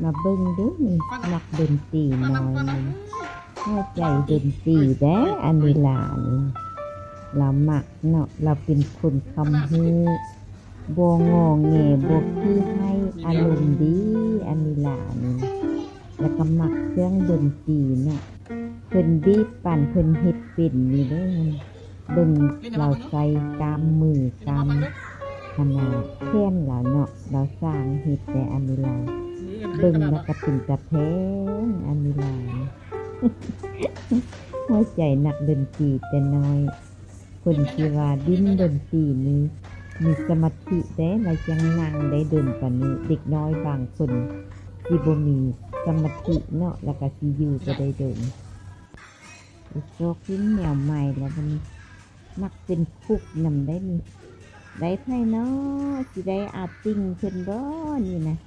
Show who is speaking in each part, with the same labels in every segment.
Speaker 1: มาเบิ่งดูนี่นักดนตรีน้อยนี่เข้าใจดนตรีแด้อันนี้ล่ะนี่เรามักเนาะเราเป็นคนคำฮู้บ่งอแงบ่ขี้ให้อารมณ์ดีอันนี้ล่ะนี่แล้วก็มักเครื่องดนตรีเนาะเพิ่นบีบปั่นเพิ่นเฮ็ดเป็นนี่เด้อเบิ่งเราใส่กามมือกามขนาดแค้นเราเนาะเราสร้างเฮ็ดแต่อันนี้ล่ะเบิ่งแล้วก็เป็นตะแพงอันนี้ล่ะหัวใจนักดนตรีแต่น้อยคนที่ว่าดิ้นดนตรีนี้มีสมาธิได้และยังนั่งได้ดนปานนี้เด็กน้อยบางคนสิบ่มีสมาธิเนาะแล้วก็สิอยู่ก็ได้ดนโซกินแนวใหม่แล้วมันมักเป็นคุกนำได้นี่ได้ไผเนาะสิได้อาร์ติ้งเพิ่นบ่นี่นะ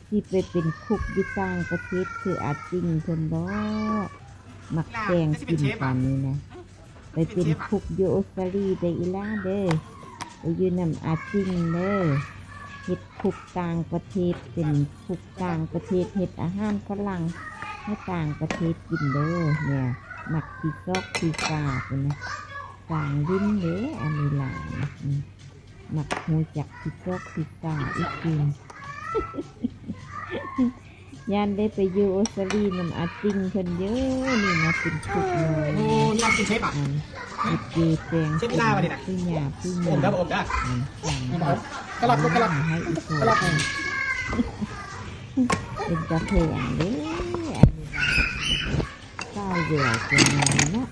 Speaker 1: สิไปเป็นคุกอยู่ต่างประเทศคืออาร์ติ้งเพิ่นบ่มักแกงกินปานนี้นะไปเป็นคุกอยู่ออสเตรเลียได้อีหล่าเด้อไปอยู่นำอาร์ติ้งเด้อเฮ็ดคุกต่างประเทศเป็นคุกต่างประเทศเฮ็ดอาหารฝรั่งให้ต่างประเทศกินเด้อเนี่ยมักสิซอกสิกาพุ่นนะสร้างลิ้นเด้ออันนี้ล่ะมักฮู้จักสิซอกสิกาอีกทีย่านได้ไปอยู่ออสเตรเลียนำอาติ้งเพิ่นเยอะนี่นะเป็นคุกน้อย
Speaker 2: โอ้นี่เรากินเชฟอ่ะ
Speaker 1: มีเจแปลง
Speaker 2: เชฟลาวะนี่นะ
Speaker 1: ผู้หญ้าผู้ห
Speaker 2: ผ
Speaker 1: ญิ
Speaker 2: ม
Speaker 1: ง
Speaker 2: ได้ผมได้กระลับกระลับ
Speaker 1: ให้อีกคน
Speaker 2: กระลับ
Speaker 1: เป็นตะเพงเด้ออันนี้ล่ะข้าวเหยื่อจังไงเนาะ